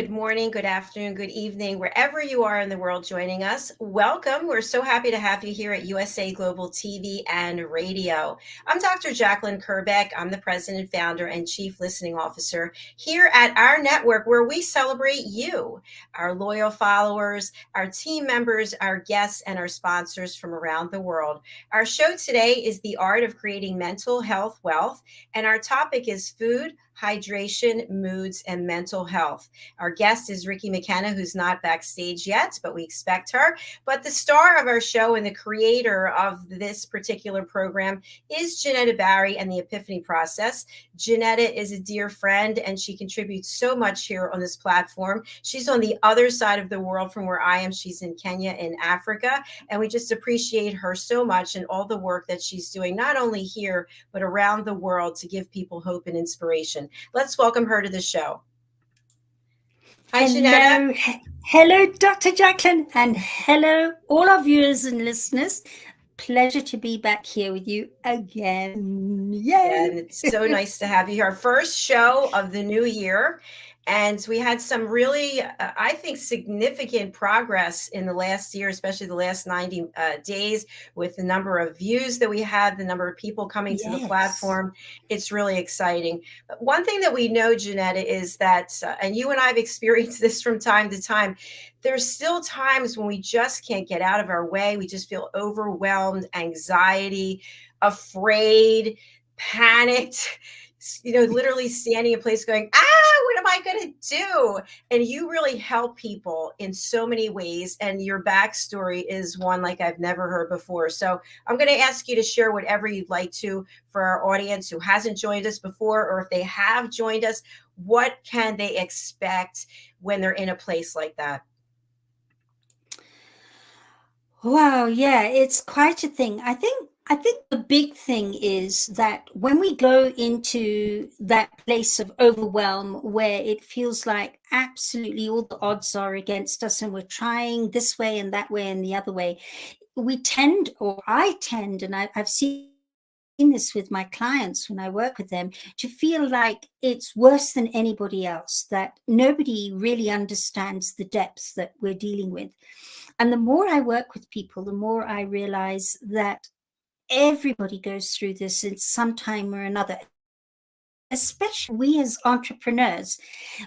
good morning, good afternoon, good evening, wherever you are in the world joining us. Welcome. We're so happy to have you here at USA Global TV and Radio. I'm Dr. Jacalyn Kerbeck. I'm the president, founder, and chief listening officer here at our network where we celebrate you, our loyal followers, our team members, our guests, and our sponsors from around the world. Our show today is the art of creating mental health wealth, and our topic is food, hydration, moods, and mental health. Our guest is Ricki Mckenna, who's not backstage yet, but we expect her. But the star of our show and the creator of this particular program is JENETTA Barry and the Epiphany Process. JENETTA is a dear friend, and she contributes so much here on this platform. She's on the other side of the world from where I am. She's in Kenya, in Africa, and we just appreciate her so much and all the work that she's doing, not only here, but around the world to give people hope and inspiration. Let's welcome her to the show. Hi, JENETTA. Hello, Dr. Jacalyn, and hello, all our viewers and listeners. Pleasure to be back here with you again. Yay! Yeah, and it's so nice to have you here. Our first show of the new year. And we had some really, I think, significant progress in the last year, especially the last 90 days, with the number of views that we had, the number of people coming to the platform. It's really exciting. But one thing that we know, JENETTA, is that, and you and I have experienced this from time to time, there's still times when we just can't get out of our way. We just feel overwhelmed, anxiety, afraid, panicked, literally standing in place going, what am I going to do? And you really help people in so many ways. And your backstory is one like I've never heard before. So I'm going to ask you to share whatever you'd like to for our audience who hasn't joined us before, or if they have joined us, what can they expect when they're in a place like that? Wow, yeah, it's quite a thing. I think the big thing is that when we go into that place of overwhelm where it feels like absolutely all the odds are against us and we're trying this way and that way and the other way, I tend, and I've seen this with my clients when I work with them, to feel like it's worse than anybody else, that nobody really understands the depths that we're dealing with. And the more I work with people, the more I realize that everybody goes through this at some time or another, especially we as entrepreneurs,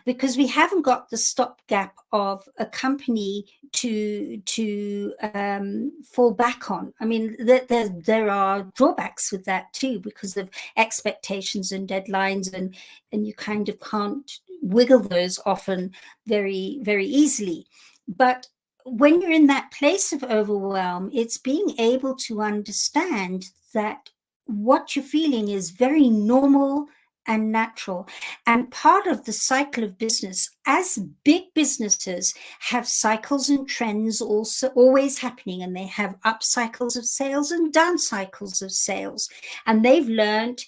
because we haven't got the stopgap of a company to fall back on. I mean, there are drawbacks with that too, because of expectations and deadlines, and you kind of can't wiggle those often very, very easily. But when you're in that place of overwhelm, it's being able to understand that what you're feeling is very normal and natural, and part of the cycle of business. As big businesses have cycles and trends also always happening, and they have up cycles of sales and down cycles of sales, and they've learned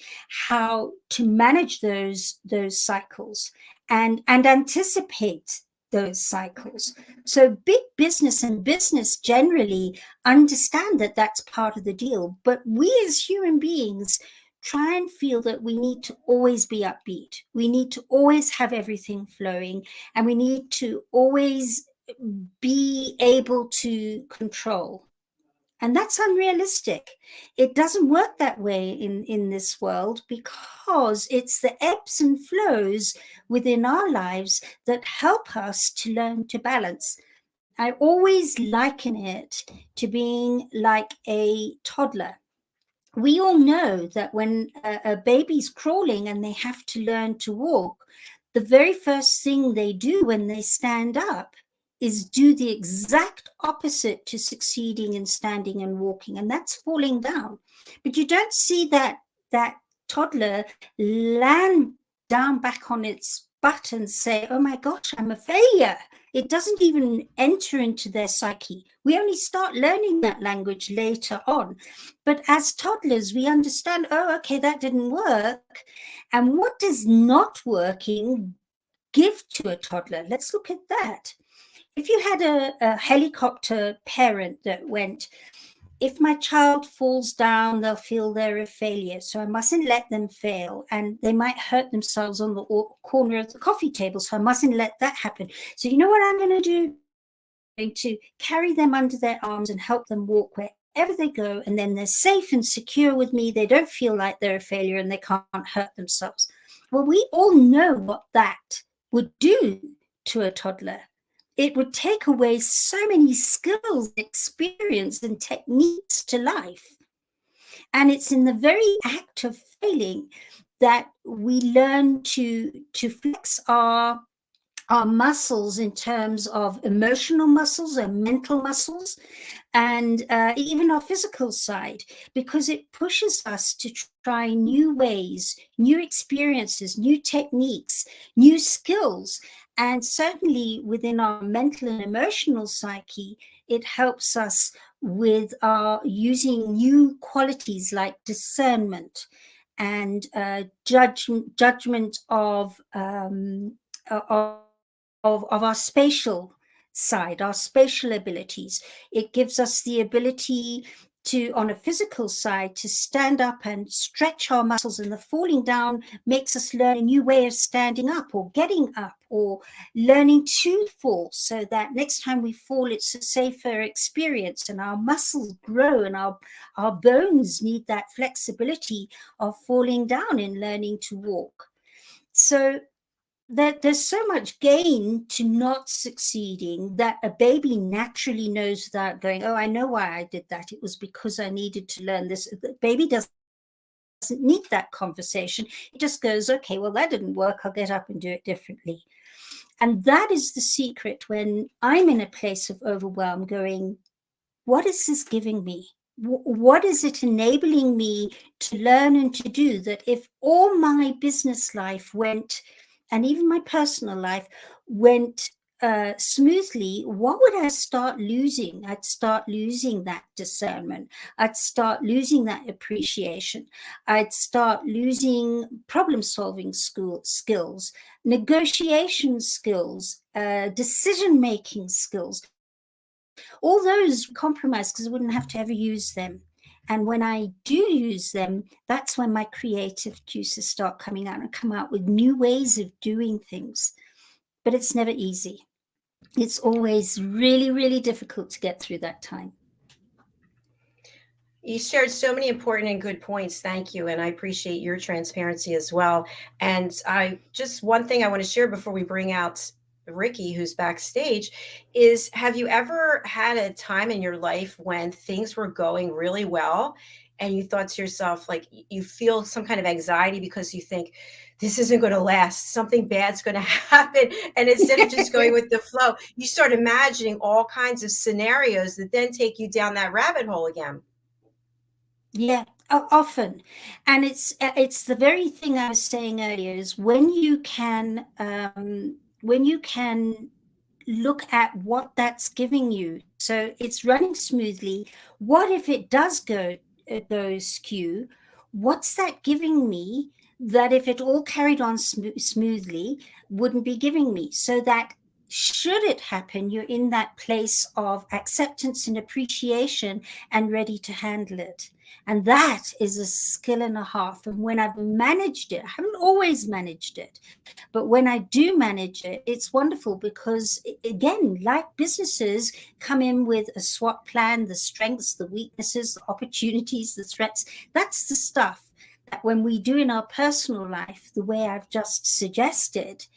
how to manage those cycles and anticipate those cycles. So big business and business generally understand that that's part of the deal, but we as human beings try and feel that we need to always be upbeat. We need to always have everything flowing, and we need to always be able to control. And that's unrealistic. It doesn't work that way in this world, because it's the ebbs and flows within our lives that help us to learn to balance. I always liken it to being like a toddler. We all know that when a baby's crawling and they have to learn to walk, the very first thing they do when they stand up is do the exact opposite to succeeding in standing and walking, and that's falling down. But you don't see that toddler land down back on its butt and say, oh my gosh, I'm a failure. It doesn't even enter into their psyche. We only start learning that language later on. But as toddlers, we understand, oh, okay, that didn't work. And what does not working give to a toddler? Let's look at that. If you had a helicopter parent that went, if my child falls down, they'll feel they're a failure. So I mustn't let them fail. And they might hurt themselves on the corner of the coffee table. So I mustn't let that happen. So you know what I'm going to do? I'm going to carry them under their arms and help them walk wherever they go. And then they're safe and secure with me. They don't feel like they're a failure and they can't hurt themselves. Well, we all know what that would do to a toddler. It would take away so many skills, experience, and techniques to life. And it's in the very act of failing that we learn to flex our muscles in terms of emotional muscles and mental muscles, and even our physical side, because it pushes us to try new ways, new experiences, new techniques, new skills. And certainly within our mental and emotional psyche, it helps us with our using new qualities like discernment and judgment of of our spatial side, our spatial abilities. It gives us the ability to, on a physical side, to stand up and stretch our muscles, and the falling down makes us learn a new way of standing up or getting up or learning to fall, so that next time we fall, it's a safer experience, and our muscles grow and our bones need that flexibility of falling down and learning to walk. So there's so much gain to not succeeding that a baby naturally knows without going, oh, I know why I did that. It was because I needed to learn this. The baby doesn't need that conversation. It just goes, okay, well, that didn't work. I'll get up and do it differently. And that is the secret when I'm in a place of overwhelm, going, what is this giving me? What is it enabling me to learn and to do, that if all my business life went, and even my personal life went smoothly, what would I start losing? I'd start losing that discernment. I'd start losing that appreciation. I'd start losing problem-solving skills, negotiation skills, decision-making skills. All those compromise because I wouldn't have to ever use them. And when I do use them, that's when my creative juices start coming out and come out with new ways of doing things. But it's never easy. It's always really, really difficult to get through that time. You shared so many important and good points. Thank you. And I appreciate your transparency as well. And I just one thing I want to share before we bring out Ricki, who's backstage, is have you ever had a time in your life when things were going really well and you thought to yourself, like you feel some kind of anxiety because you think this isn't going to last, something bad's going to happen. And instead of just going with the flow, you start imagining all kinds of scenarios that then take you down that rabbit hole again. Yeah, often. And it's the very thing I was saying earlier, is when you can look at what that's giving you. So it's running smoothly. What if it does go skew? What's that giving me that if it all carried on smoothly wouldn't be giving me? So that should it happen, you're in that place of acceptance and appreciation and ready to handle it. And that is a skill and a half. And when I've managed it, I haven't always managed it, but when I do manage it, it's wonderful because, again, like businesses come in with a SWOT plan, the strengths, the weaknesses, the opportunities, the threats. That's the stuff that when we do in our personal life, the way I've just suggested,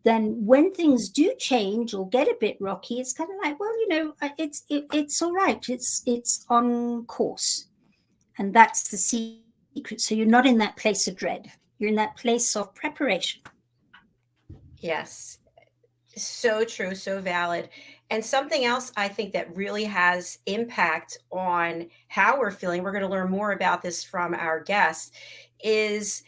then when things do change or get a bit rocky, it's kind of like, well, it's all right. It's on course. And that's the secret. So you're not in that place of dread. You're in that place of preparation. Yes. So true, so valid. And something else I think that really has impact on how we're feeling, we're going to learn more about this from our guest, is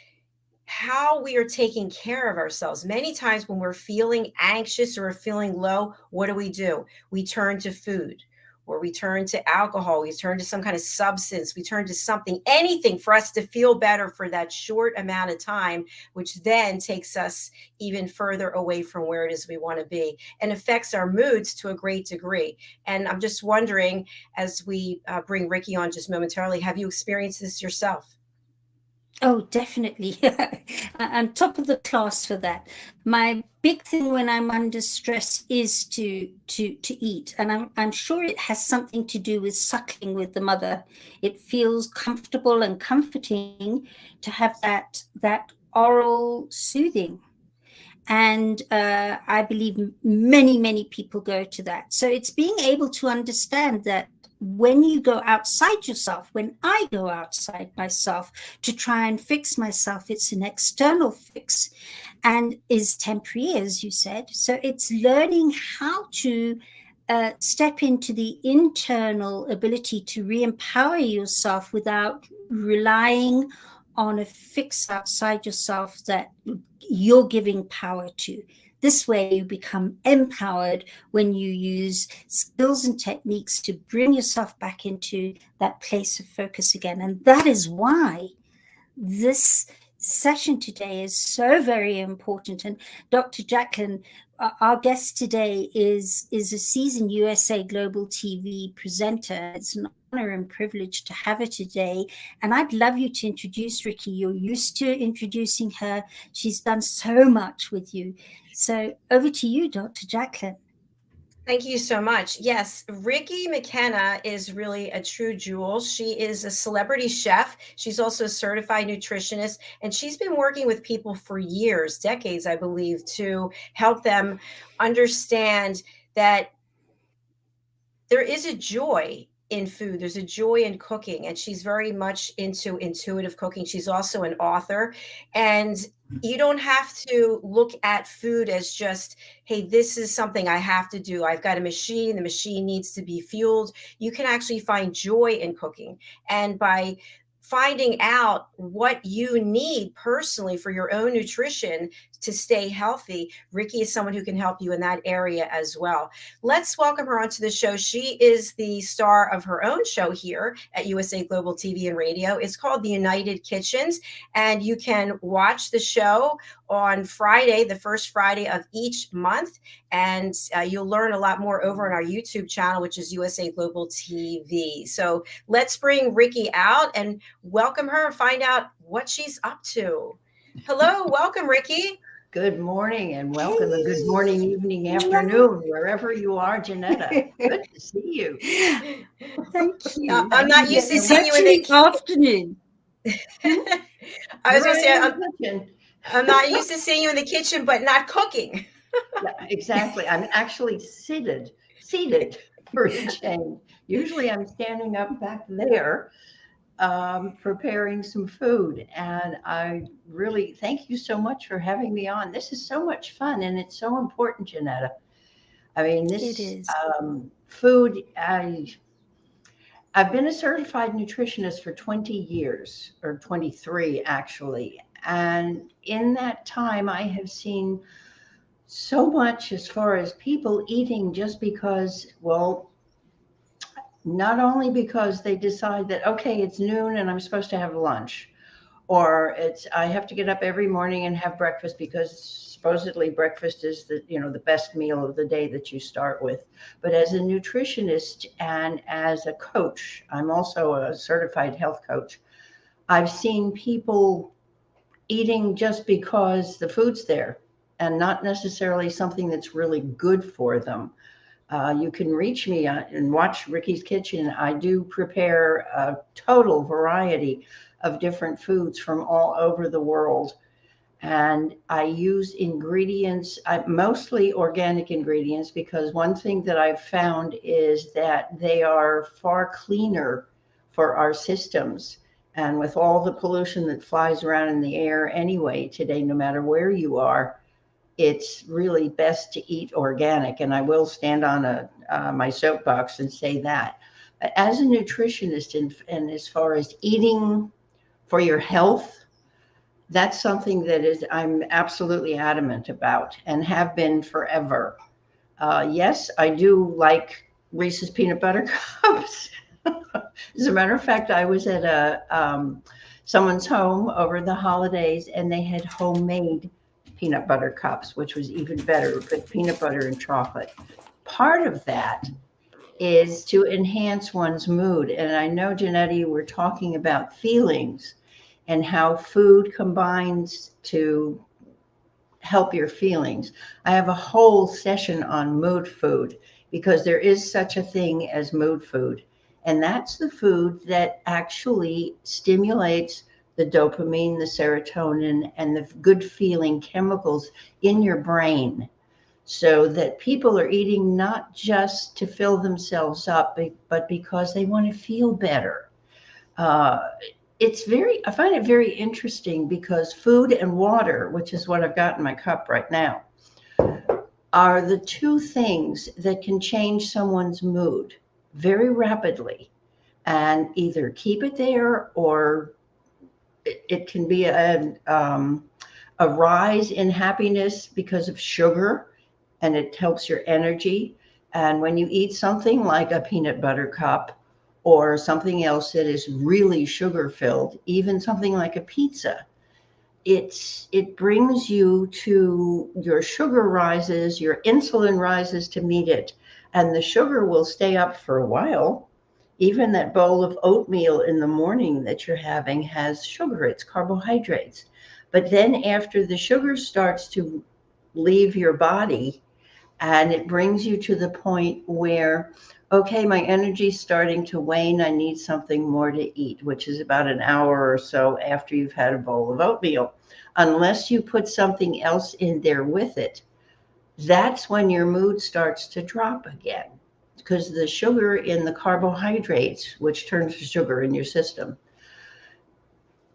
how we are taking care of ourselves. Many times when we're feeling anxious or we're feeling low, what do? We turn to food. or we turn to alcohol, we turn to some kind of substance, we turn to something, anything for us to feel better for that short amount of time, which then takes us even further away from where it is we want to be and affects our moods to a great degree. And I'm just wondering, as we bring Ricki on just momentarily, have you experienced this yourself? Oh, definitely. I'm top of the class for that. My big thing when I'm under stress is to eat, and I'm sure it has something to do with suckling with the mother. It feels comfortable and comforting to have that oral soothing. And I believe many people go to that. So it's being able to understand that when you go outside yourself, when I go outside myself to try and fix myself, it's an external fix and is temporary, as you said. So it's learning how to step into the internal ability to re-empower yourself without relying on a fix outside yourself that you're giving power to. This way, you become empowered when you use skills and techniques to bring yourself back into that place of focus again. And that is why this session today is so very important. And Dr. Jacalyn, our guest today is a seasoned USA Global TV presenter. It's an honor and privilege to have her today. And I'd love you to introduce Ricki. You're used to introducing her. She's done so much with you. So over to you, Dr. Jacalyn. Thank you so much. Yes, Ricki Mckenna is really a true jewel. She is a celebrity chef. She's also a certified nutritionist, and she's been working with people for years, decades, I believe, to help them understand that there is a joy in food. There's a joy in cooking, and she's very much into intuitive cooking. She's also an author, and you don't have to look at food as just, hey, this is something I have to do. I've got a machine, the machine needs to be fueled. You can actually find joy in cooking. And by finding out what you need personally for your own nutrition to stay healthy, Ricki is someone who can help you in that area as well. Let's welcome her onto the show. She is the star of her own show here at USA Global TV and Radio. It's called The United Kitchens, and you can watch the show on Friday, the first Friday of each month, and you'll learn a lot more over on our YouTube channel, which is USA Global TV. So let's bring Ricki out and welcome her and find out what she's up to. Hello, welcome, Ricki. Good morning and welcome. Hey. Good morning, evening, afternoon, wherever you are, JENETTA. Good to see you. Thank you. I'm not used to seeing you in the afternoon. I was going to say, I'm not used to seeing you in the kitchen, but not cooking. Yeah, exactly. I'm actually seated for a change. Usually I'm standing up back there preparing some food, and I really thank you so much for having me on. This is so much fun, and it's so important, JENETTA. I mean, this is. Food. I've been a certified nutritionist for 20 years, or 23 actually, and in that time I have seen so much as far as people eating just because, well, not only because they decide that, okay, it's noon and I'm supposed to have lunch, or it's, I have to get up every morning and have breakfast because supposedly breakfast is the best meal of the day that you start with. But as a nutritionist and as a coach, I'm also a certified health coach. I've seen people eating just because the food's there and not necessarily something that's really good for them. You can reach me and watch Ricki's Kitchen. I do prepare a total variety of different foods from all over the world. And I use ingredients, mostly organic ingredients, because one thing that I've found is that they are far cleaner for our systems. And with all the pollution that flies around in the air anyway today, no matter where you are, it's really best to eat organic. And I will stand on my soapbox and say that. But as a nutritionist, and as far as eating for your health, that's something that I'm absolutely adamant about and have been forever. Yes, I do like Reese's peanut butter cups. As a matter of fact, I was at someone's home over the holidays, and they had homemade peanut butter cups, which was even better with peanut butter and chocolate. Part of that is to enhance one's mood. And I know, JENETTA, you were talking about feelings and how food combines to help your feelings. I have a whole session on mood food because there is such a thing as mood food. And that's the food that actually stimulates the dopamine, the serotonin, and the good feeling chemicals in your brain, so that people are eating not just to fill themselves up, but because they want to feel better. Uh, I find it very interesting because food and water, which is what I've got in my cup right now, are the two things that can change someone's mood very rapidly and either keep it there, or it can be a rise in happiness because of sugar, and it helps your energy. And when you eat something like a peanut butter cup or something else that is really sugar filled, even something like a pizza, it brings you to your sugar rises, your insulin rises to meet it, and the sugar will stay up for a while. Even that bowl of oatmeal in the morning that you're having has sugar, it's carbohydrates. But then after the sugar starts to leave your body, and it brings you to the point where, okay, my energy's starting to wane, I need something more to eat, which is about an hour or so after you've had a bowl of oatmeal. Unless you put something else in there with it, that's when your mood starts to drop again, because the sugar in the carbohydrates, which turns to sugar in your system,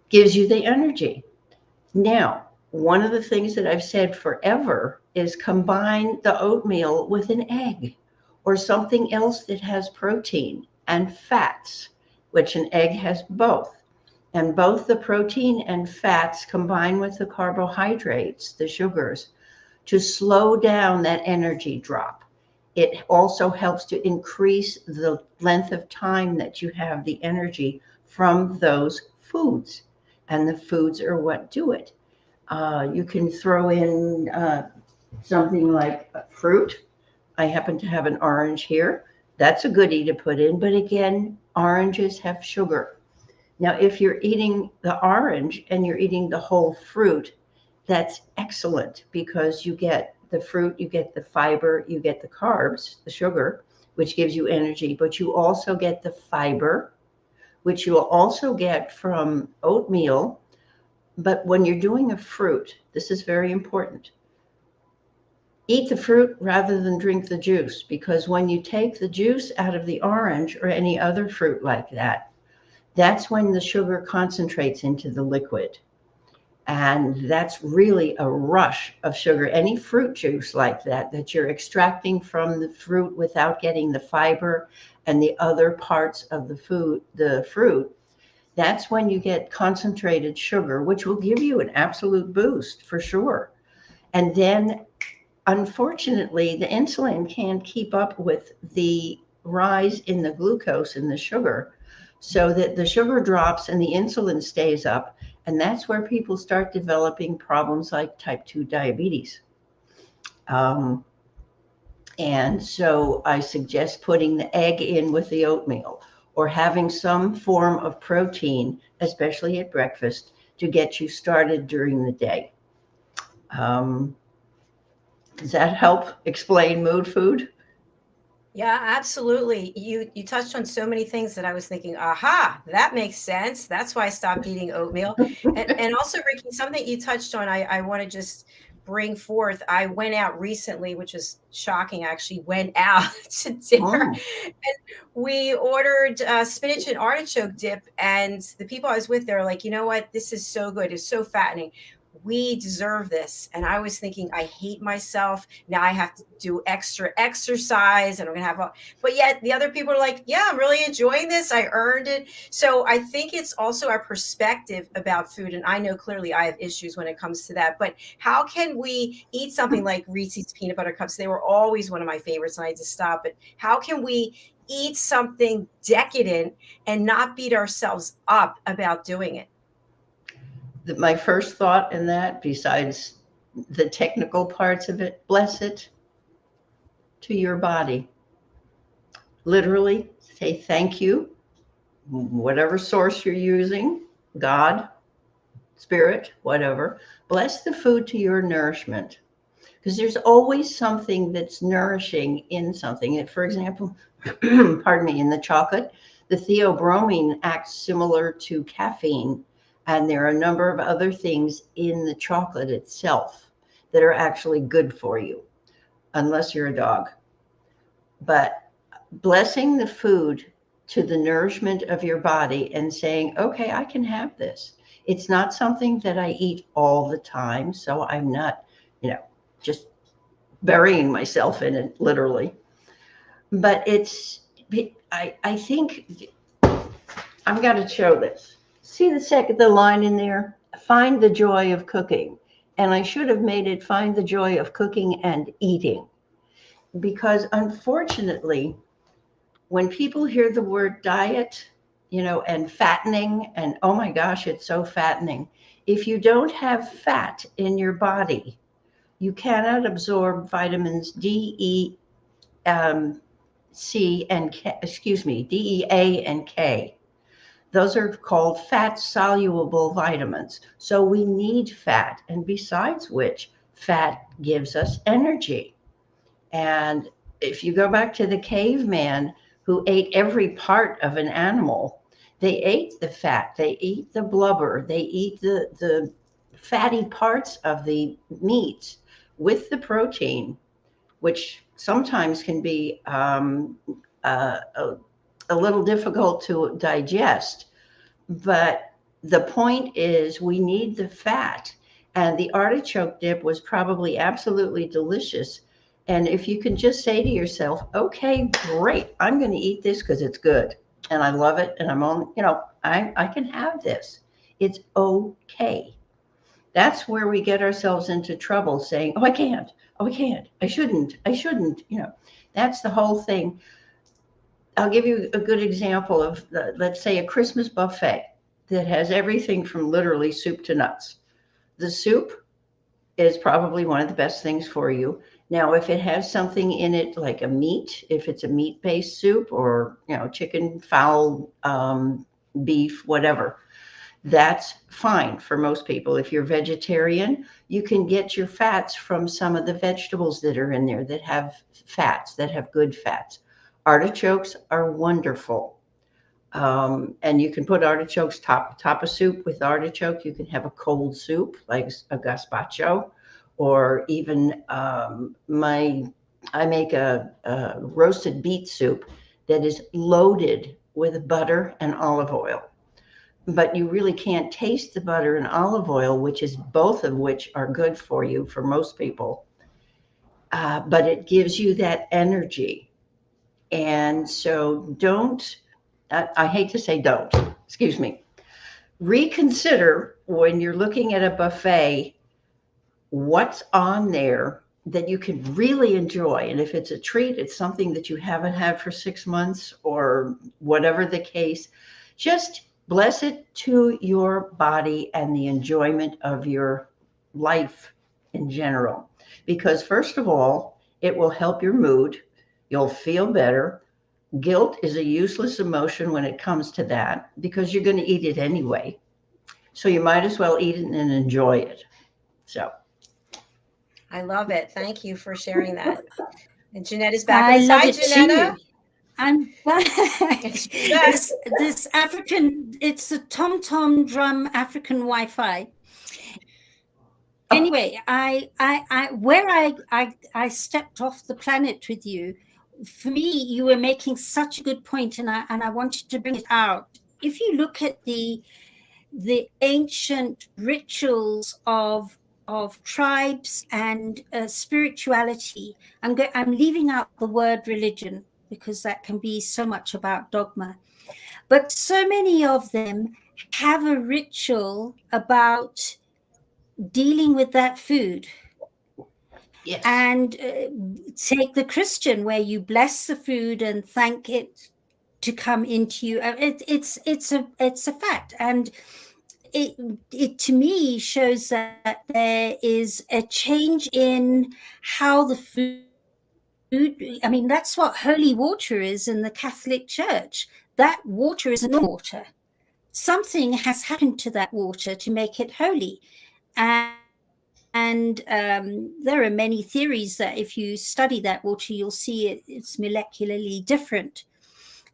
gives you the energy. Now, one of the things that I've said forever is combine the oatmeal with an egg or something else that has protein and fats, which an egg has both. And both the protein and fats combine with the carbohydrates, the sugars, to slow down that energy drop. It also helps to increase the length of time that you have the energy from those foods. And the foods are what do it. You can throw in something like fruit. I happen to have an orange here. That's a goodie to put in. But again, oranges have sugar. Now, if you're eating the orange and you're eating the whole fruit, that's excellent, because you get the fruit, you get the fiber, you get the carbs, the sugar, which gives you energy, but you also get the fiber, which you will also get from oatmeal. But when you're doing a fruit, this is very important. Eat the fruit rather than drink the juice, because when you take the juice out of the orange or any other fruit like that, that's when the sugar concentrates into the liquid. And that's really a rush of sugar. Any fruit juice like that you're extracting from the fruit without getting the fiber and the other parts of the fruit, that's when you get concentrated sugar, which will give you an absolute boost for sure. And then, unfortunately, the insulin can't keep up with the rise in the glucose in the sugar, so that the sugar drops and the insulin stays up. And that's where people start developing problems like type 2 diabetes. And so I suggest putting the egg in with the oatmeal, or having some form of protein, especially at breakfast, to get you started during the day. Does that help explain mood food? Yeah, absolutely. You touched on so many things that I was thinking, aha, that makes sense. That's why I stopped eating oatmeal. And also, Ricki, something you touched on, I want to just bring forth. I went out recently, which was shocking. I actually went out to dinner, Oh, and we ordered spinach and artichoke dip. And the people I was with, they were like, you know what? This is so good. It's so fattening. we deserve this. And I was thinking, I hate myself. Now I have to do extra exercise and I'm going to have a, but yet the other people are like, yeah, I'm really enjoying this. I earned it. So I think it's also our perspective about food. And I know clearly I have issues when it comes to that, but how can we eat something like Reese's peanut butter cups? They were always one of my favorites and I had to stop it. How can we eat something decadent and not beat ourselves up about doing it? My first thought in that, besides the technical parts of it, bless it to your body. Literally say thank you, whatever source you're using, God, spirit, whatever. Bless the food to your nourishment. Because there's always something that's nourishing in something. For example, pardon me, in the chocolate, the theobromine acts similar to caffeine. And there are a number of other things in the chocolate itself that are actually good for you, unless you're a dog. But blessing the food to the nourishment of your body and saying, okay, I can have this. It's not something that I eat all the time. So I'm not, just burying myself in it, literally. But I think I've got to show this. See the line in there? Find the joy of cooking. And I should have made it find the joy of cooking and eating. Because unfortunately, when people hear the word diet, and fattening, and oh my gosh, it's so fattening. If you don't have fat in your body, you cannot absorb vitamins D, E, C, and K, D, E, A, and K. Those are called fat soluble vitamins. So we need fat. And besides which, fat gives us energy. And if you go back to the caveman who ate every part of an animal, they ate the fat, they eat the blubber, they eat the fatty parts of the meat with the protein, which sometimes can be a little difficult to digest. But the point is, we need the fat. And the artichoke dip was probably absolutely delicious. And if you can just say to yourself, okay, great, I'm going to eat this because it's good and I love it. And I'm on, I can have this. It's okay. That's where we get ourselves into trouble saying, oh, I can't. Oh, I can't. I shouldn't. That's the whole thing. I'll give you a good example of, let's say, a Christmas buffet that has everything from literally soup to nuts. The soup is probably one of the best things for you. Now, if it has something in it like a meat, if it's a meat-based soup or, chicken, fowl, beef, whatever, that's fine for most people. If you're vegetarian, you can get your fats from some of the vegetables that are in there that have fats, that have good fats. Artichokes are wonderful. And you can put artichokes top of soup with artichoke. You can have a cold soup like a gazpacho, or even I make a roasted beet soup that is loaded with butter and olive oil. But you really can't taste the butter and olive oil, both of which are good for you for most people. But it gives you that energy. And so I hate to say don't, excuse me, reconsider when you're looking at a buffet, what's on there that you can really enjoy. And if it's a treat, it's something that you haven't had for 6 months or whatever the case, just bless it to your body and the enjoyment of your life in general. Because first of all, it will help your mood. You'll feel better. Guilt is a useless emotion when it comes to that because you're going to eat it anyway. So you might as well eat it and enjoy it. So. I love it. Thank you for sharing that. And Jeanetta's back. I love it Jeanetta. too. I'm back. This African, it's the tom-tom drum African Wi-Fi. Anyway, I stepped off the planet with you. For me, you were making such a good point, and I wanted to bring it out. If you look at the the ancient rituals of tribes and spirituality. I'm leaving out the word religion because that can be so much about dogma. But so many of them have a ritual about dealing with that food. Yes, And take the Christian, where you bless the food and thank it to come into you. It's a fact, and it to me shows that there is a change in how the food. I mean, that's what holy water is in the Catholic Church. That water is a normal water. Something has happened to that water to make it holy. And there are many theories that if you study that water, you'll see it's molecularly different.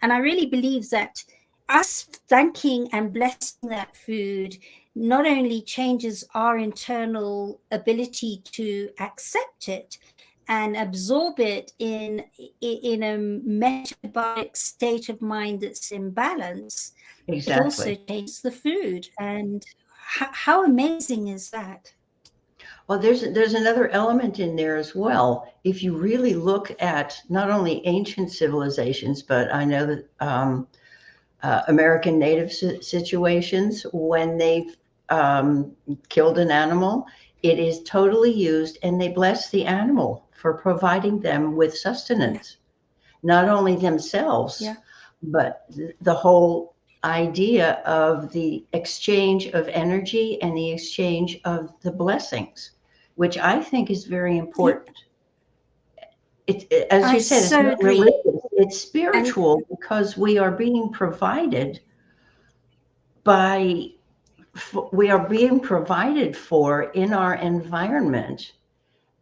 And I really believe that us thanking and blessing that food not only changes our internal ability to accept it and absorb it in a metabolic state of mind that's in balance, it also exactly. changes the food. And how amazing is that? Well, there's another element in there as well. If you really look at not only ancient civilizations, but I know that American Native situations, when they've killed an animal, it is totally used, and they bless the animal for providing them with Yeah, sustenance, not only themselves, yeah. but the whole idea of the exchange of energy and the exchange of the blessings, which I think is very Yep. important. As I you said, it's so not agree. religious, it's And spiritual, because we are being provided by we are being provided for in our environment,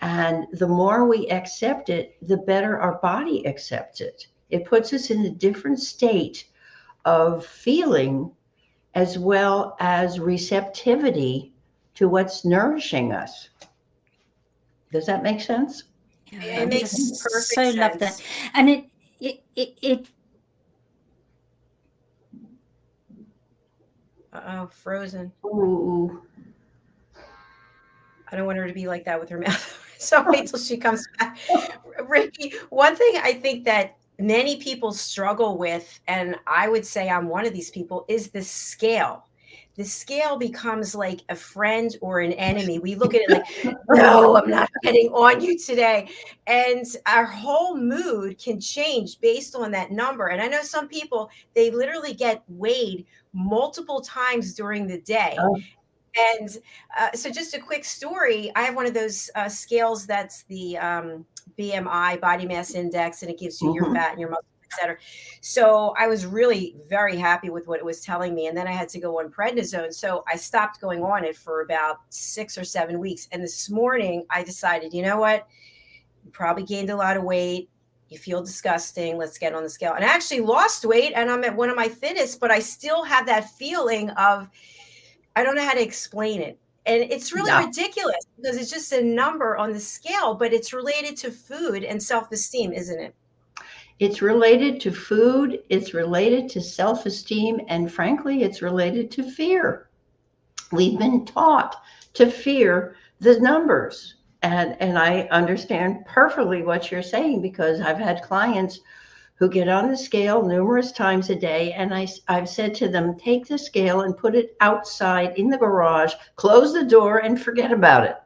and the more we accept it, the better our body accepts it. It puts us in a different state of feeling, as well as receptivity to what's nourishing us. Does that make sense? yeah, It I makes just perfect so love that. sense. And it Uh-oh, frozen. Ooh. I don't want her to be like that with her mouth. So wait till she comes back. Ricki, one thing I think that many people struggle with, and I would say I'm one of these people, is the scale. The scale becomes like a friend or an enemy. We look at it like, no, I'm not getting on you today. And our whole mood can change based on that number. And I know some people, they literally get weighed multiple times during the day. Oh, And so, just a quick story. I have one of those scales that's the BMI, body mass index, and it gives you your mhm. fat and your muscle, etc. So, I was really very happy with what it was telling me. And then I had to go on prednisone. So, I stopped going on it for about 6 or 7 weeks. And this morning, I decided, you know what? You probably gained a lot of weight. You feel disgusting. Let's get on the scale. And I actually lost weight and I'm at one of my thinnest, but I still have that feeling of, I don't know how to explain it. And it's really Yeah. ridiculous because it's just a number on the scale, but it's related to food and self-esteem, isn't it? It's related to food, it's related to self esteem, and frankly, it's related to fear. We've been taught to fear the numbers. And I understand perfectly what you're saying, because I've had clients who get on the scale numerous times a day. And I've said to them, take the scale and put it outside in the garage, close the door, and forget about it.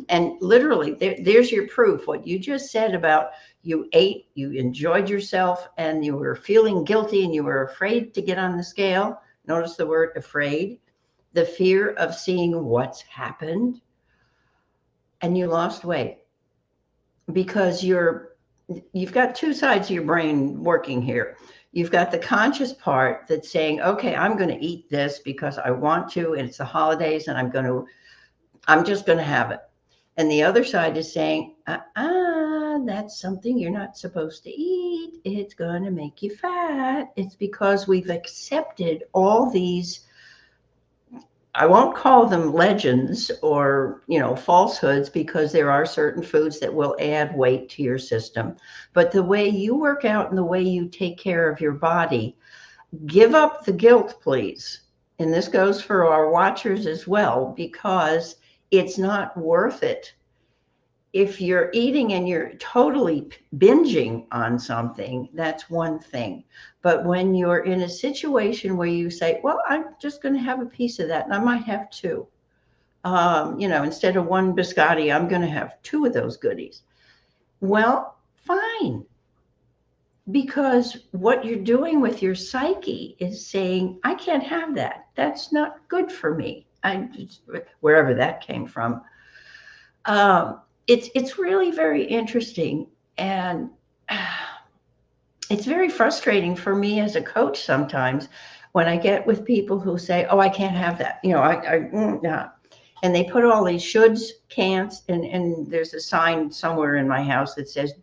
And literally, there's your proof. What you just said about you ate, you enjoyed yourself, and you were feeling guilty and you were afraid to get on the scale. Notice the word afraid, the fear of seeing what's happened, and you lost weight because you've got two sides of your brain working here. You've got the conscious part that's saying, okay, I'm going to eat this because I want to, and it's the holidays, and I'm just going to have it. And the other side is saying, that's something you're not supposed to eat. It's going to make you fat. It's because we've accepted all these, I won't call them legends or, falsehoods, because there are certain foods that will add weight to your system. But the way you work out and the way you take care of your body, give up the guilt, please. and this goes for our watchers as well, because it's not worth it. If you're eating and you're totally binging on something, that's one thing. But when you're in a situation where you say, well, I'm just going to have a piece of that, and I might have two, instead of one biscotti, I'm going to have two of those goodies. Well, fine. Because what you're doing with your psyche is saying, I can't have that. That's not good for me. Wherever that came from. It's really very interesting, and it's very frustrating for me as a coach sometimes when I get with people who say, "Oh, I can't have that," nah. And they put all these shoulds, can'ts, and there's a sign somewhere in my house that says,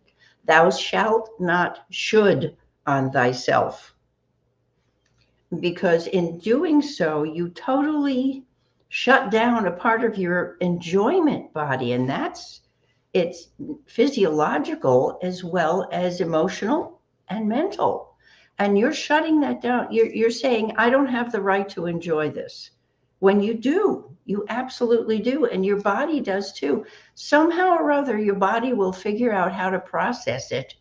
"Thou shalt not should on thyself," because in doing so, you totally shut down a part of your enjoyment body, and it's physiological as well as emotional and mental. And you're shutting that down. You're saying, I don't have the right to enjoy this. When you do, you absolutely do. And your body does too. Somehow or other, your body will figure out how to process it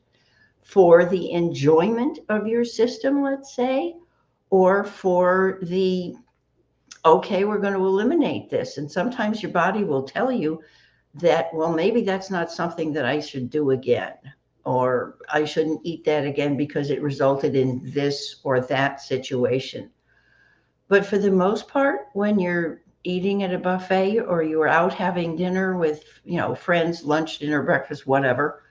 for the enjoyment of your system, let's say, or for the, okay, we're going to eliminate this. And sometimes your body will tell you that, well, maybe that's not something that I should do again, or I shouldn't eat that again because it resulted in this or that situation. But for the most part, when you're eating at a buffet or you're out having dinner with, friends, lunch, dinner, breakfast, whatever,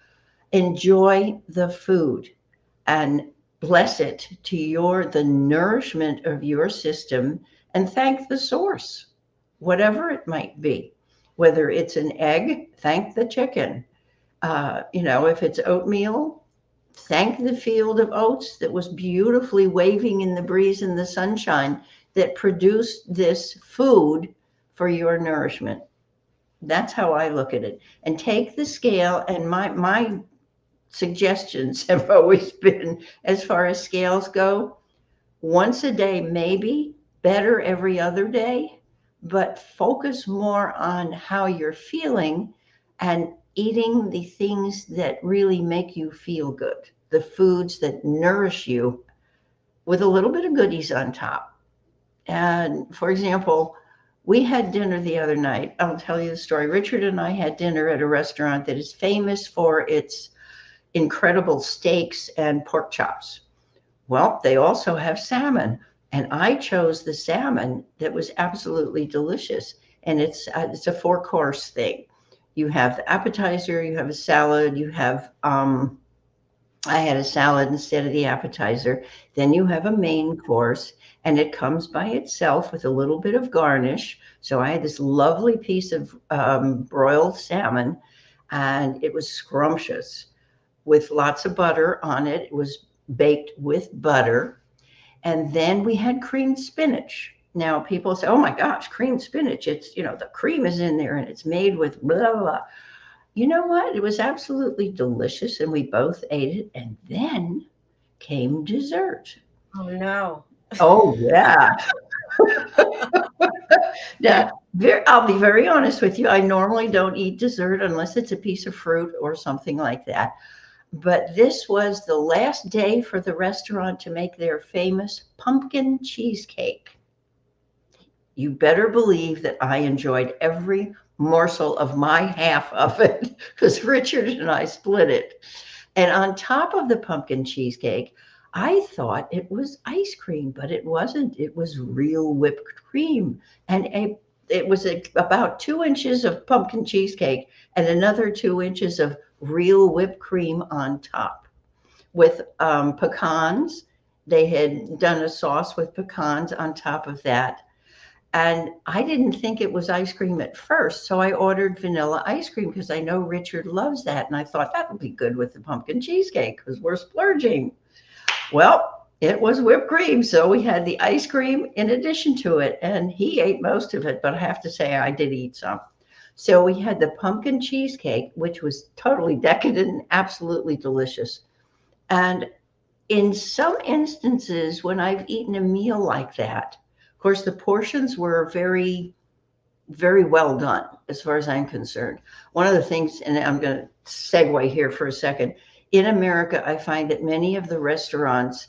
enjoy the food and bless it to the nourishment of your system, and thank the source, whatever it might be. Whether it's an egg, thank the chicken. If it's oatmeal, thank the field of oats that was beautifully waving in the breeze and the sunshine that produced this food for your nourishment. That's how I look at it. And take the scale, and my suggestions have always been, as far as scales go, once a day, maybe, better every other day, but focus more on how you're feeling and eating the things that really make you feel good, the foods that nourish you, with a little bit of goodies on top. And for example, we had dinner the other night. I'll tell you the story. Richard and I had dinner at a restaurant that is famous for its incredible steaks and pork chops. Well, they also have salmon, and I chose the salmon that was absolutely delicious. And it's a 4-course thing. You have the appetizer, you have a salad, you have I had a salad instead of the appetizer. Then you have a main course, and it comes by itself with a little bit of garnish. So I had this lovely piece of broiled salmon, and it was scrumptious with lots of butter on it. It was baked with butter. And then we had creamed spinach. Now people say, oh my gosh, creamed spinach. It's, the cream is in there and it's made with blah, blah, blah. You know what? It was absolutely delicious, and we both ate it. And then came dessert. Oh no. Oh yeah. Now, I'll be very honest with you. I normally don't eat dessert unless it's a piece of fruit or something like that. But this was the last day for the restaurant to make their famous pumpkin cheesecake. You better believe that I enjoyed every morsel of my half of it, because Richard and I split it. And on top of the pumpkin cheesecake, I thought it was ice cream, but it wasn't. It was real whipped cream. And it was about 2 inches of pumpkin cheesecake and another 2 inches of real whipped cream on top with pecans. They had done a sauce with pecans on top of that. And I didn't think it was ice cream at first. So I ordered vanilla ice cream because I know Richard loves that. And I thought that would be good with the pumpkin cheesecake because we're splurging. Well, it was whipped cream. So we had the ice cream in addition to it. And he ate most of it, but I have to say I did eat some. So we had the pumpkin cheesecake, which was totally decadent and absolutely delicious. And in some instances, when I've eaten a meal like that, course, the portions were very, very well done as far as I'm concerned. One of the things, and I'm going to segue here for a second, in America, I find that many of the restaurants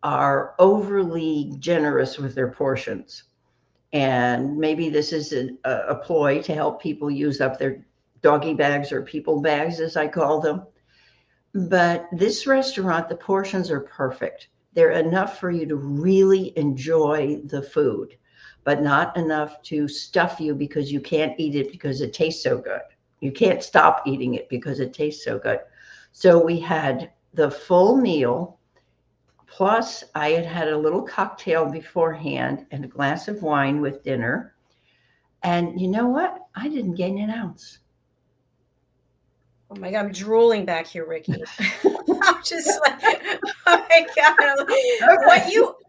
are overly generous with their portions. And maybe this is a ploy to help people use up their doggy bags or people bags, as I call them. But this restaurant, the portions are perfect. They're enough for you to really enjoy the food, but not enough to stuff you because you can't eat it because it tastes so good. You can't stop eating it because it tastes so good. So we had the full meal, plus I had had a little cocktail beforehand and a glass of wine with dinner. And you know what? I didn't gain an ounce. Oh my God, I'm drooling back here, Ricki. I'm just like, oh my God.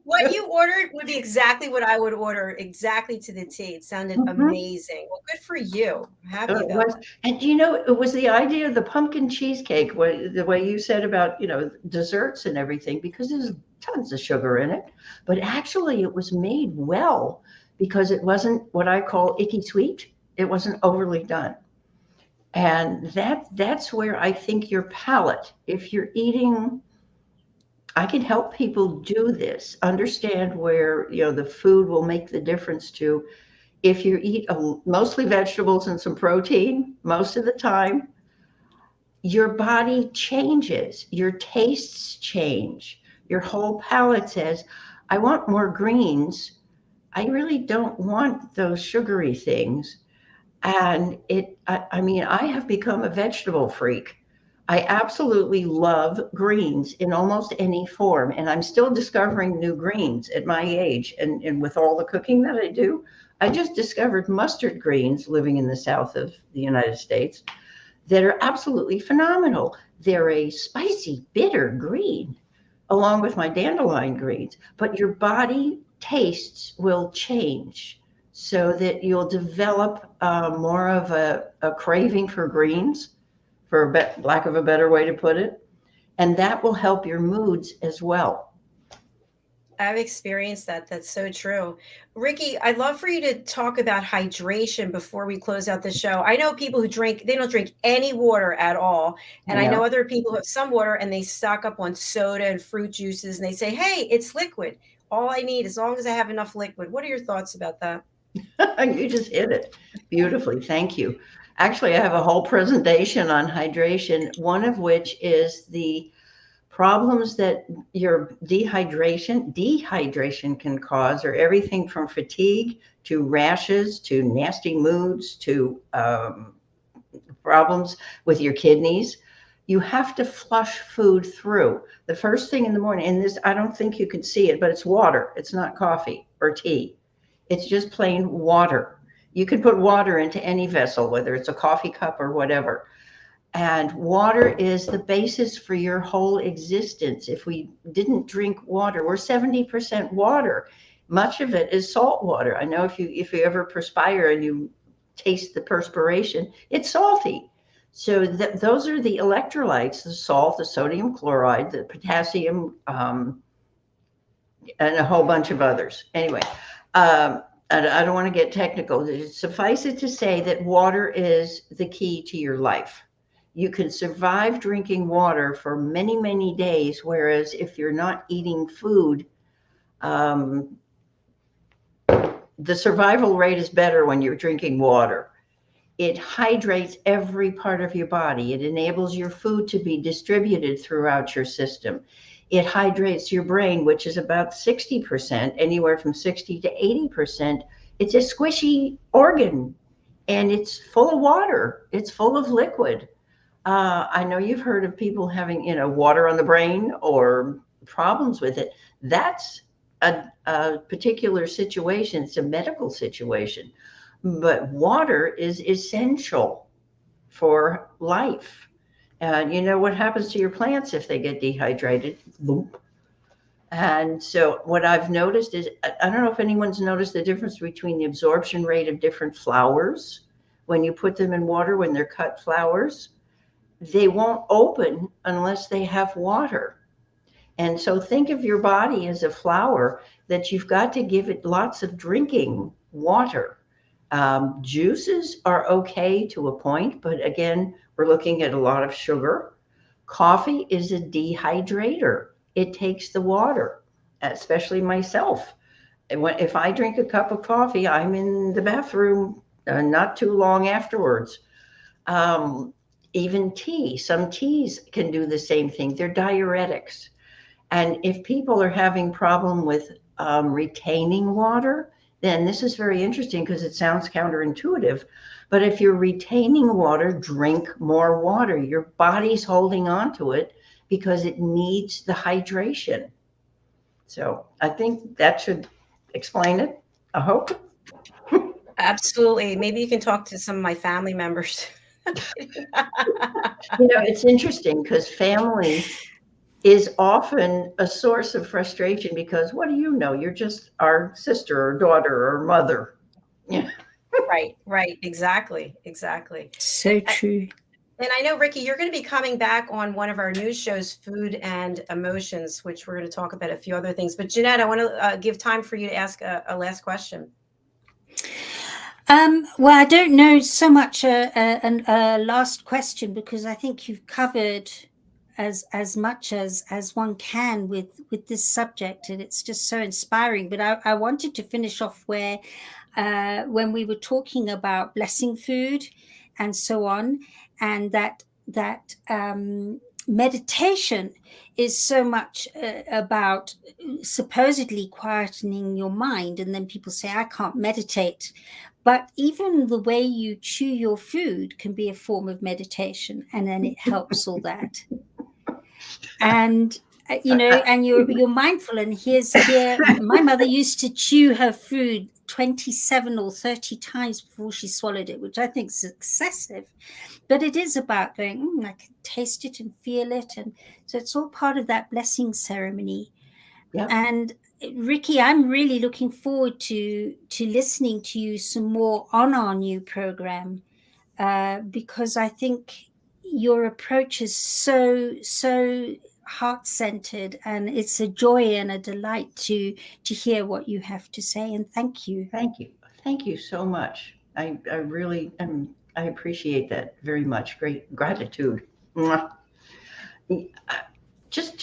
What you ordered would be exactly what I would order, exactly to the T. It sounded amazing. Well, good for you. I'm happy It about was, that. and you know, it was the idea of the pumpkin cheesecake, the way you said about, desserts and everything, because there's tons of sugar in it. But actually, it was made well because it wasn't what I call icky sweet. It wasn't overly done. And that's where I think your palate, if you're eating, I can help people do this, understand where, the food will make the difference to. If you eat mostly vegetables and some protein most of the time, your body changes, your tastes change, your whole palate says, I want more greens. I really don't want those sugary things. And I mean, I have become a vegetable freak. I absolutely love greens in almost any form. And I'm still discovering new greens at my age. And with all the cooking that I do, I just discovered mustard greens living in the south of the United States that are absolutely phenomenal. They're a spicy, bitter green, along with my dandelion greens, but your body tastes will change so that you'll develop more of a craving for greens, for lack of a better way to put it. And that will help your moods as well. I've experienced that. That's so true. Ricki, I'd love for you to talk about hydration before we close out the show. I know people who they don't drink any water at all. And I Yeah. know other people who have some water and they stock up on soda and fruit juices and they say, hey, it's liquid. All I need, as long as I have enough liquid. What are your thoughts about that? You just hit it beautifully. Thank you. Actually, I have a whole presentation on hydration, one of which is the problems that your dehydration can cause are everything from fatigue to rashes to nasty moods to problems with your kidneys. You have to flush food through. The first thing in the morning, and this, I don't think you can see it, but it's water. It's not coffee or tea. It's just plain water. You can put water into any vessel, whether it's a coffee cup or whatever. And water is the basis for your whole existence. If we didn't drink water, we're 70% water. Much of it is salt water. I know if you ever perspire and you taste the perspiration, it's salty. So those are the electrolytes: the salt, the sodium chloride, the potassium, and a whole bunch of others. Anyway, I don't want to get technical. Suffice it to say that water is the key to your life. You can survive drinking water for many, many days, whereas if you're not eating food, the survival rate is better when you're drinking water. It hydrates every part of your body. It enables your food to be distributed throughout your system. It hydrates your brain, which is about 60%, anywhere from 60 to 80%. It's a squishy organ, and it's full of water. It's full of liquid. I know you've heard of people having, water on the brain or problems with it. That's a particular situation. It's a medical situation. But water is essential for life. And you know what happens to your plants if they get dehydrated? Boom. And so what I've noticed is, I don't know if anyone's noticed the difference between the absorption rate of different flowers when you put them in water, when they're cut flowers. They won't open unless they have water. And so think of your body as a flower that you've got to give it lots of drinking water. Juices are okay to a point, but again, we're looking at a lot of sugar. Coffee is a dehydrator. It takes the water, especially myself. If I drink a cup of coffee, I'm in the bathroom not too long afterwards. Um, Even tea, some teas can do the same thing. They're diuretics. And if people are having problem with retaining water, then this is very interesting because it sounds counterintuitive. But if you're retaining water, drink more water. Your body's holding on to it because it needs the hydration. So I think that should explain it. I hope. Absolutely. Maybe you can talk to some of my family members. It's interesting because family is often a source of frustration because what do you know? You're just our sister or daughter or mother. Yeah. Right. Exactly. So true. And I know, Ricki, you're going to be coming back on one of our news shows, Food and Emotions, which we're going to talk about a few other things. But Jeanette, I want to give time for you to ask a last question. Well, I don't know so much a last question because I think you've covered as much as one can with this subject, and it's just so inspiring. But I wanted to finish off where when we were talking about blessing food and so on, and that meditation is so much about supposedly quietening your mind, and then people say I can't meditate. But even the way you chew your food can be a form of meditation, and then it helps all that. And and you're mindful. And here, my mother used to chew her food 27 or 30 times before she swallowed it, which I think is excessive. But it is about going, I can taste it and feel it, and so it's all part of that blessing ceremony. Yep. And Ricki, I'm really looking forward to listening to you some more on our new program, because I think your approach is so heart-centered, and it's a joy and a delight to hear what you have to say. And thank you. Thank you so much. I really I appreciate that very much. Great gratitude. Mwah. Just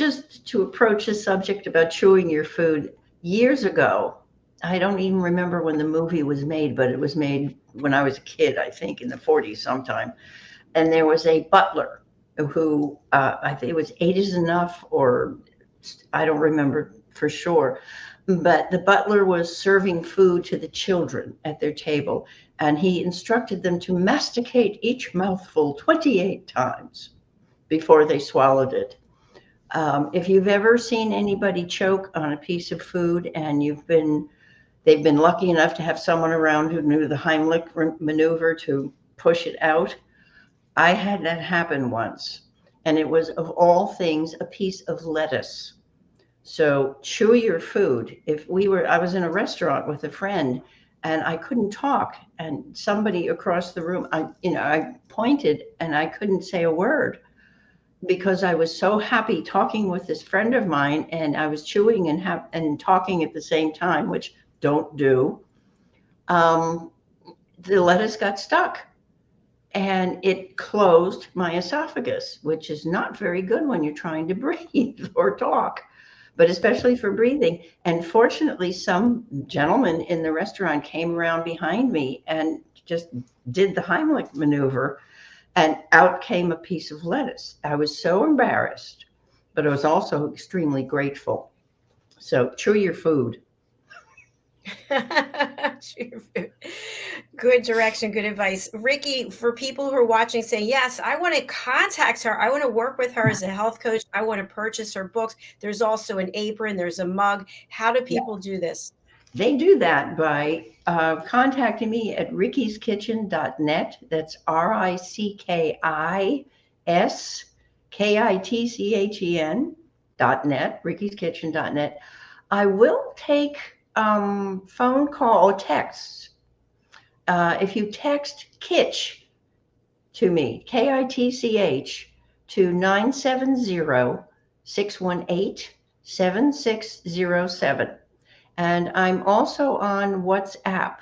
to approach the subject about chewing your food, years ago, I don't even remember when the movie was made, but it was made when I was a kid, I think in the 40s sometime. And there was a butler who I think it was 8 is enough, or I don't remember for sure. But the butler was serving food to the children at their table, and he instructed them to masticate each mouthful 28 times before they swallowed it. If you've ever seen anybody choke on a piece of food and they've been lucky enough to have someone around who knew the Heimlich maneuver to push it out, I had that happen once. And it was, of all things, a piece of lettuce. So chew your food. I was in a restaurant with a friend and I couldn't talk, and somebody across the room, I pointed and I couldn't say a word because I was so happy talking with this friend of mine, and I was chewing and talking at the same time, which don't do. The lettuce got stuck and it closed my esophagus, which is not very good when you're trying to breathe or talk, but especially for breathing. And fortunately, some gentleman in the restaurant came around behind me and just did the Heimlich maneuver, and out came a piece of lettuce. I was so embarrassed, but I was also extremely grateful. So chew your food. Good direction, good advice. Ricki, for people who are watching saying, yes, I want to contact her. I want to work with her as a health coach. I want to purchase her books. There's also an apron. There's a mug. How do people do this? They do that by contacting me at rickiskitchen.net. That's RICKISKITCHEN.net, rickiskitchen.net. I will take phone call or texts. If you text Kitch to me, KITCH, to 970-618 7607. And I'm also on WhatsApp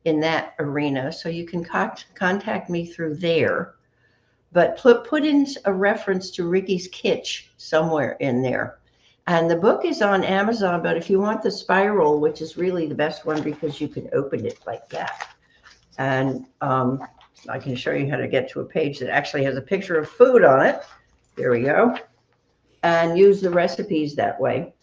in that arena, so you can contact me through there. But put in a reference to Ricki's Kitchen somewhere in there. And the book is on Amazon, but if you want the spiral, which is really the best one because you can open it like that. And I can show you how to get to a page that actually has a picture of food on it. There we go. And use the recipes that way.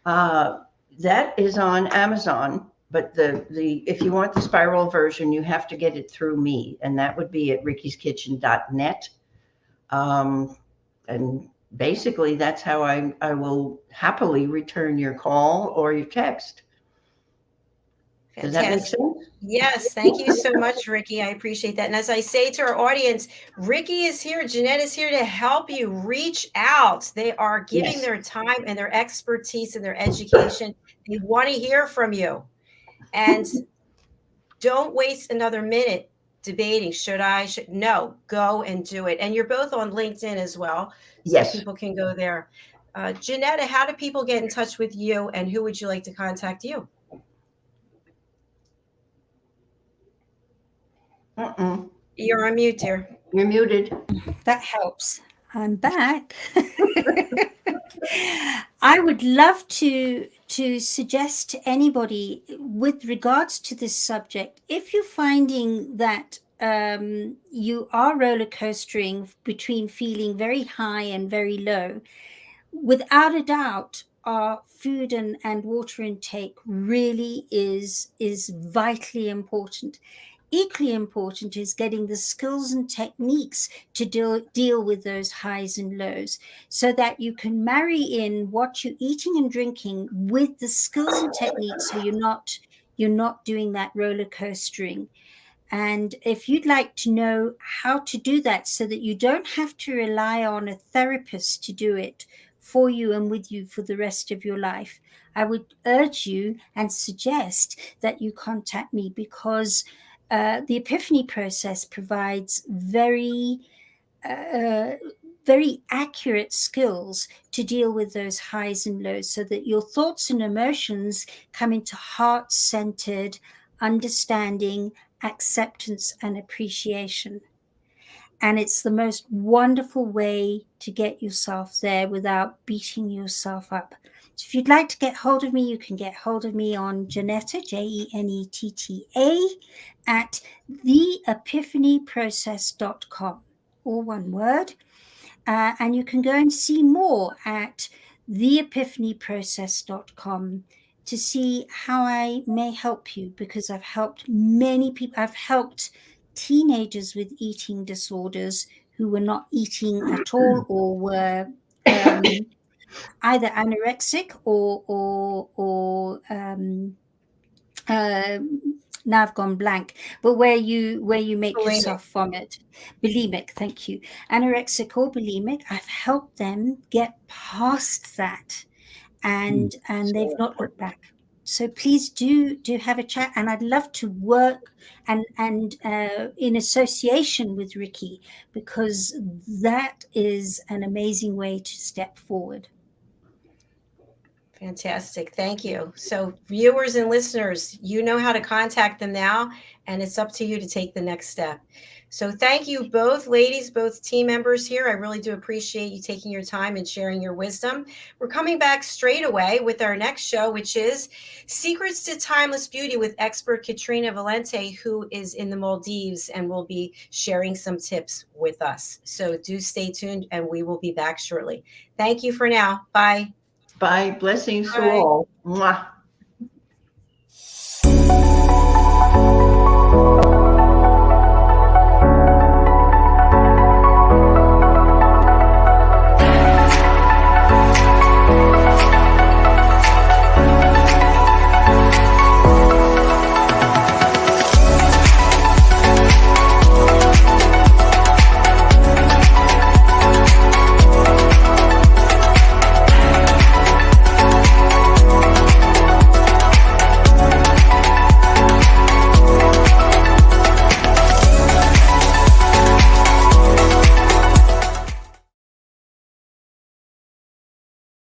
That is on Amazon, but if you want the spiral version, you have to get it through me, and that would be at rickiskitchen.net. And basically, that's how I will happily return your call or your text. Does that make sense? Yes, thank you so much, Ricki. I appreciate that. And as I say to our audience, Ricki is here, JENETTA is here to help you reach out. They are giving their time and their expertise and their education. They want to hear from you. And don't waste another minute debating, no, go and do it. And you're both on LinkedIn as well, so people can go there. JENETTA, how do people get in touch with you, and who would you like to contact you? You're on mute, dear. You're muted. That helps. I'm back. I would love to suggest to anybody with regards to this subject, if you're finding that you are roller coastering between feeling very high and very low, without a doubt, our food and water intake really is vitally important. Equally important is getting the skills and techniques to deal with those highs and lows, so that you can marry in what you're eating and drinking with the skills and techniques, so you're not doing that roller coastering. And if you'd like to know how to do that so that you don't have to rely on a therapist to do it for you and with you for the rest of your life, I would urge you and suggest that you contact me, because the epiphany process provides very accurate skills to deal with those highs and lows, so that your thoughts and emotions come into heart-centered understanding, acceptance, and appreciation. And it's the most wonderful way to get yourself there without beating yourself up. So if you'd like to get hold of me, you can get hold of me on JENETTA, JENETTA, at theepiphanyprocess.com, all one word. And you can go and see more at theepiphanyprocess.com to see how I may help you, because I've helped many people. I've helped teenagers with eating disorders who were not eating at all, or were either anorexic or now I've gone blank, but where you make Bulimic. yourself vomit. Bulimic, thank you. Anorexic or bulimic, I've helped them get past that, and they've not looked back. So please do have a chat, and I'd love to work and in association with Ricki, because that is an amazing way to step forward. Fantastic. Thank you. So viewers and listeners, you know how to contact them now, and it's up to you to take the next step. So thank you both ladies, both team members here. I really do appreciate you taking your time and sharing your wisdom. We're coming back straight away with our next show, which is Secrets to Timeless Beauty with expert Katrina Valente, who is in the Maldives and will be sharing some tips with us. So do stay tuned, and we will be back shortly. Thank you for now. Bye. Bye. Blessings to all. Mwah.